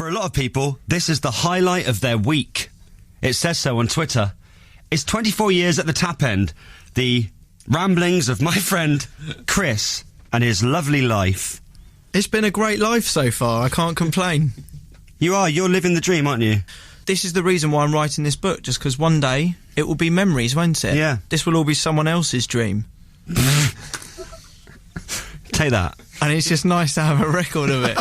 For a lot of people, this is the highlight of their week. It says so on Twitter. It's 24 years at the tap end. The ramblings of my friend Chris and his lovely life. It's been a great life so far. I can't complain. You're living the dream, aren't you? This is the reason why I'm writing this book, just because one day it will be memories, won't it? Yeah. This will all be someone else's dream. Take that. And it's just nice to have a record of it.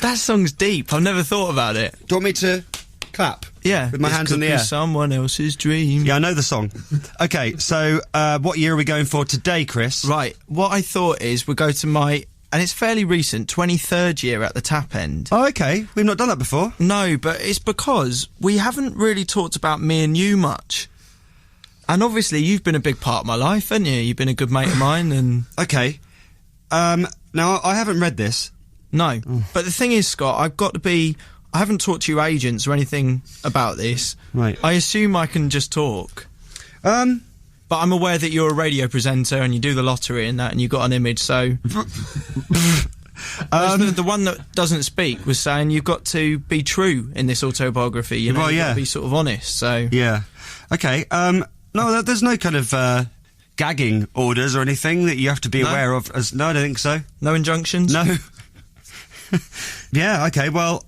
That song's deep. I've never thought about it. Do you want me to clap? Yeah. With my hands in the air? Someone else's dream. Yeah, I know the song. Okay, so what year are we going for today, Chris? Right. What I thought is we'll go to my, and it's fairly recent, 23rd year at the tap end. Oh, okay. We've not done that before. No, but it's because we haven't really talked about me and you much. And obviously you've been a big part of my life, haven't you? You've been a good mate of mine and... Okay. Now, I haven't read this. No. But the thing is, Scott, I haven't talked to your agents or anything about this. Right. I assume I can just talk. But I'm aware that you're a radio presenter and you do the lottery and that and you got an image, so... the one that doesn't speak was saying you've got to be true in this autobiography. You know, well, you've got yeah. to be sort of honest, so... Yeah. Okay, no, there's no kind of, gagging orders or anything that you have to be aware of. No, I don't think so. No injunctions? No. Yeah, okay, well,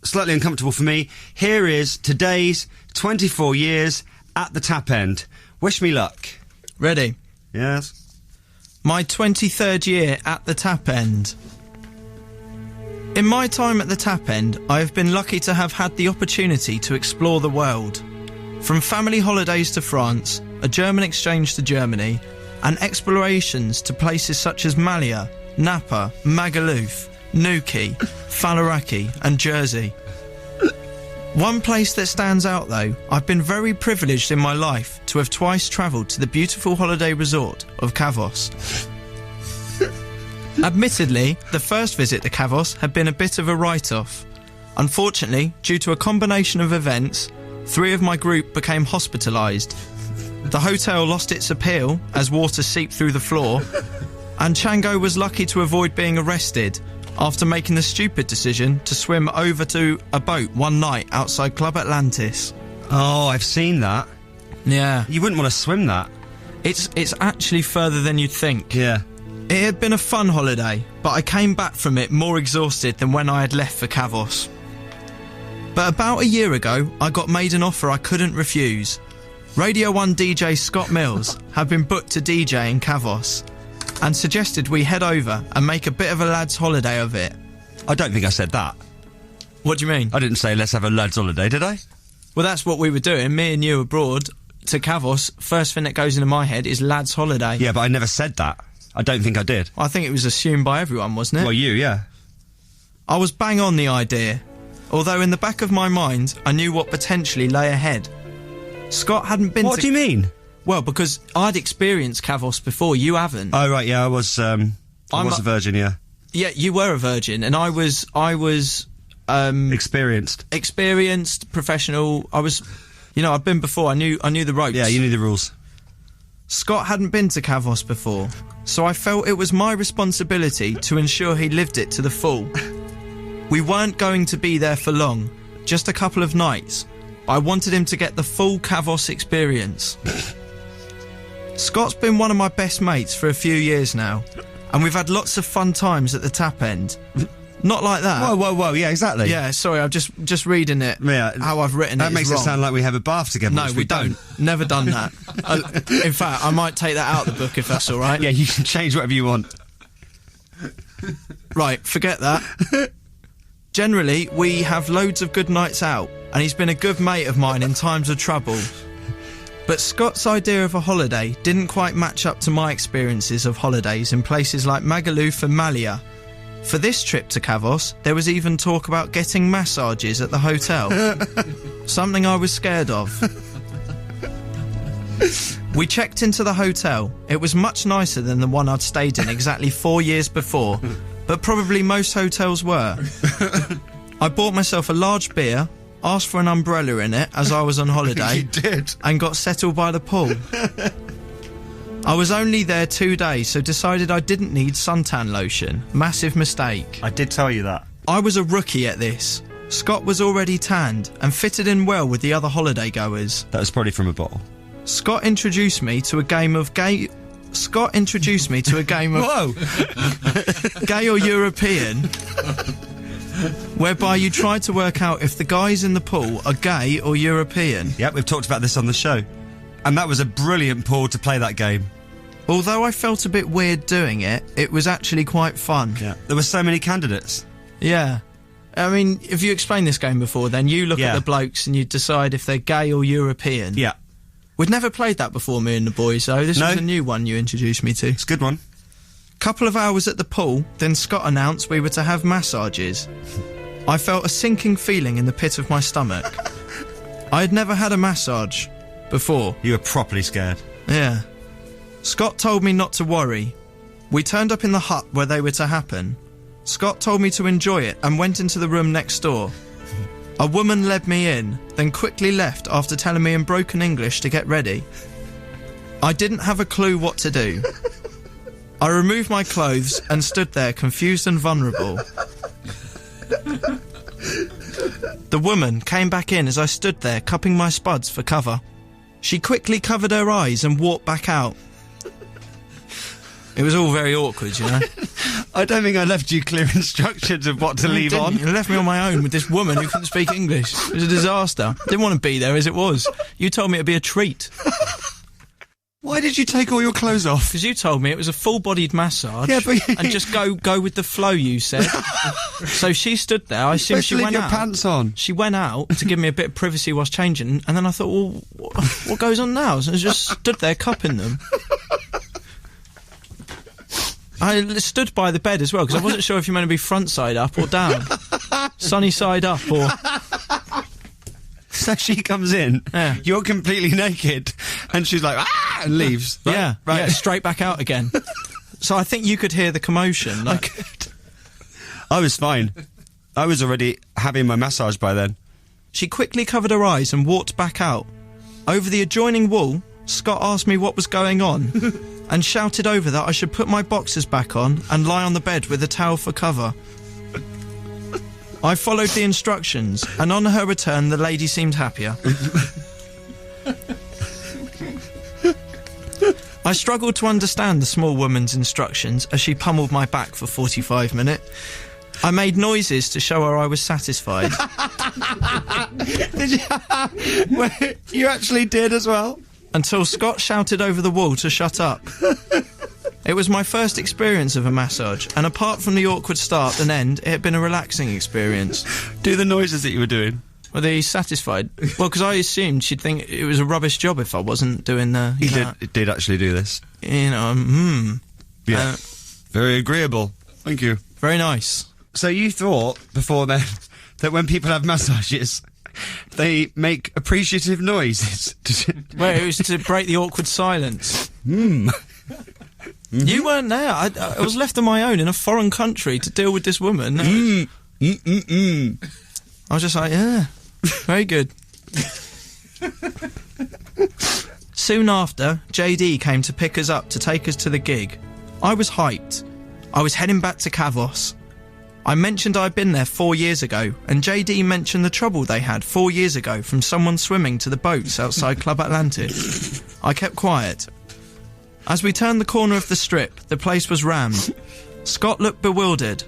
slightly uncomfortable for me. Here is today's 24 years at the tap end. Wish me luck. Ready? Yes. My 23rd year at the tap end. In my time at the tap end, I have been lucky to have had the opportunity to explore the world. From family holidays to France, a German exchange to Germany, and explorations to places such as Malia, Napa, Magaluf, Nuki, Faliraki and Jersey. One place that stands out though, I've been very privileged in my life to have twice travelled to the beautiful holiday resort of Kavos. Admittedly, the first visit to Kavos had been a bit of a write-off. Unfortunately, due to a combination of events, 3 of my group became hospitalised. The hotel lost its appeal as water seeped through the floor, and Chango was lucky to avoid being arrested after making the stupid decision to swim over to a boat one night outside Club Atlantis. Oh, I've seen that. Yeah. You wouldn't want to swim that. It's actually further than you'd think. Yeah. It had been a fun holiday, but I came back from it more exhausted than when I had left for Kavos. But about a year ago, I got made an offer I couldn't refuse. Radio 1 DJ Scott Mills had been booked to DJ in Kavos and suggested we head over and make a bit of a lads' holiday of it. I don't think I said that. What do you mean? I didn't say let's have a lads' holiday, did I? Well, that's what we were doing, me and you abroad to Kavos. First thing that goes into my head is lads' holiday. Yeah, but I never said that. I don't think I did. I think it was assumed by everyone, wasn't it? Well, yeah. I was bang on the idea, although in the back of my mind, I knew what potentially lay ahead. Scott hadn't been What do you mean? Well, because I'd experienced Kavos before, you haven't. Oh, right, yeah, I was a virgin, yeah. Yeah, you were a virgin, and I was Experienced, professional. I was, I'd been before. I knew the ropes. Yeah, you knew the rules. Scott hadn't been to Kavos before, so I felt it was my responsibility to ensure he lived it to the full. We weren't going to be there for long, just a couple of nights. I wanted him to get the full Kavos experience. Scott's been one of my best mates for a few years now, and we've had lots of fun times at the tap end. Not like that. Whoa, yeah, exactly. Yeah, sorry, I'm just reading it. Yeah, how I've written it. That makes it sound like we have a bath together. No, we don't. Never done that. In fact, I might take that out of the book if that's all right. Yeah, you can change whatever you want. Right, forget that. Generally, we have loads of good nights out, and he's been a good mate of mine in times of trouble. But Scott's idea of a holiday didn't quite match up to my experiences of holidays in places like Magaluf and Malia. For this trip to Kavos, there was even talk about getting massages at the hotel. Something I was scared of. We checked into the hotel. It was much nicer than the one I'd stayed in exactly 4 years before, but probably most hotels were. I bought myself a large beer, asked for an umbrella in it as I was on holiday. You did? And got settled by the pool. I was only there 2 days, so decided I didn't need suntan lotion. Massive mistake. I did tell you that. I was a rookie at this. Scott was already tanned and fitted in well with the other holiday goers. That was probably from a bottle. Scott introduced me to a game of Whoa! Gay or European, whereby you try to work out if the guys in the pool are gay or European. Yep, we've talked about this on the show. And that was a brilliant pool to play that game. Although I felt a bit weird doing it, it was actually quite fun. Yeah. There were so many candidates. Yeah. I mean, if you explained this game before, then you look at the blokes and you decide if they're gay or European. Yeah. We'd never played that before, me and the boys, though. This was a new one you introduced me to. It's a good one. Couple of hours at the pool, then Scott announced we were to have massages. I felt a sinking feeling in the pit of my stomach. I had never had a massage before. You were properly scared. Yeah. Scott told me not to worry. We turned up in the hut where they were to happen. Scott told me to enjoy it and went into the room next door. A woman led me in, then quickly left after telling me in broken English to get ready. I didn't have a clue what to do. I removed my clothes and stood there confused and vulnerable. The woman came back in as I stood there cupping my spuds for cover. She quickly covered her eyes and walked back out. It was all very awkward, you know. I don't think I left you clear instructions of what to leave on. You left me on my own with this woman who couldn't speak English. It was a disaster. Didn't want to be there as it was. You told me it'd be a treat. Why did you take all your clothes off? Because you told me it was a full-bodied massage. Yeah, but and just go with the flow, you said. So she stood there. I assume she went out. Pants on. She went out to give me a bit of privacy whilst changing, and then I thought, well, what goes on now? So I just stood there cupping them. I stood by the bed as well, because I wasn't sure if you meant to be front side up or down. Sunny side up or... So she comes in, you're completely naked, and she's like, ah, and leaves. Right? Yeah, right. Yeah, straight back out again. So I think you could hear the commotion. I could. I was fine. I was already having my massage by then. She quickly covered her eyes and walked back out. Over the adjoining wall, Scott asked me what was going on, and shouted over that I should put my boxers back on and lie on the bed with a towel for cover. I followed the instructions, and on her return, the lady seemed happier. I struggled to understand the small woman's instructions as she pummeled my back for 45 minutes. I made noises to show her I was satisfied. Did you? Wait, you actually did as well? Until Scott shouted over the wall to shut up. It was my first experience of a massage, and apart from the awkward start and end, it had been a relaxing experience. Do the noises that you were doing. Were they satisfied? Well, because I assumed she'd think it was a rubbish job if I wasn't doing the... He did actually do this. You know, Yeah. Very agreeable. Thank you. Very nice. So you thought, before then, that when people have massages, they make appreciative noises? Well, it was to break the awkward silence. Mm-hmm. You weren't there. I was left on my own in a foreign country to deal with this woman. I was just like, yeah, very good. Soon after, JD came to pick us up to take us to the gig. I was hyped. I was heading back to Kavos. I mentioned I'd been there 4 years ago, and JD mentioned the trouble they had 4 years ago from someone swimming to the boats outside Club Atlantis. I kept quiet. As we turned the corner of the strip, the place was rammed. Scott looked bewildered.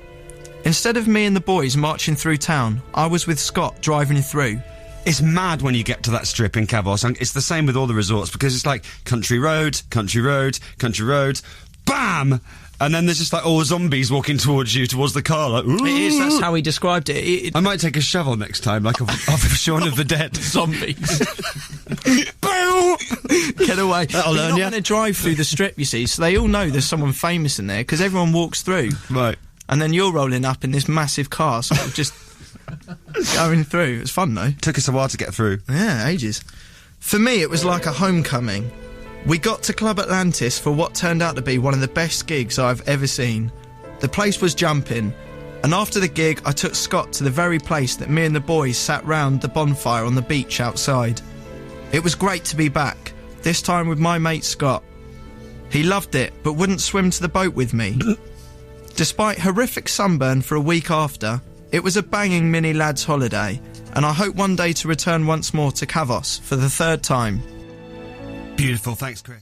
Instead of me and the boys marching through town, I was with Scott driving through. It's mad when you get to that strip in Kavos, and it's the same with all the resorts, because it's like country road, country road, country road, BAM! And then there's just like all zombies walking towards you, towards the car, like, ooh. It is, that's how he described it. I might take a shovel next time, like of Shaun of the Dead. Zombies. Get away. That'll You're learn not you. going to drive through the strip, you see, so they all know there's someone famous in there, because everyone walks through. Right. And then you're rolling up in this massive car, sort of just going through. It's fun, though. Took us a while to get through. Yeah, ages. For me, it was like a homecoming. We got to Club Atlantis for what turned out to be one of the best gigs I've ever seen. The place was jumping, and after the gig, I took Scott to the very place that me and the boys sat round the bonfire on the beach outside. It was great to be back, this time with my mate Scott. He loved it, but wouldn't swim to the boat with me. Despite horrific sunburn for a week after, it was a banging mini lads holiday, and I hope one day to return once more to Kavos for the third time. Beautiful, thanks Chris.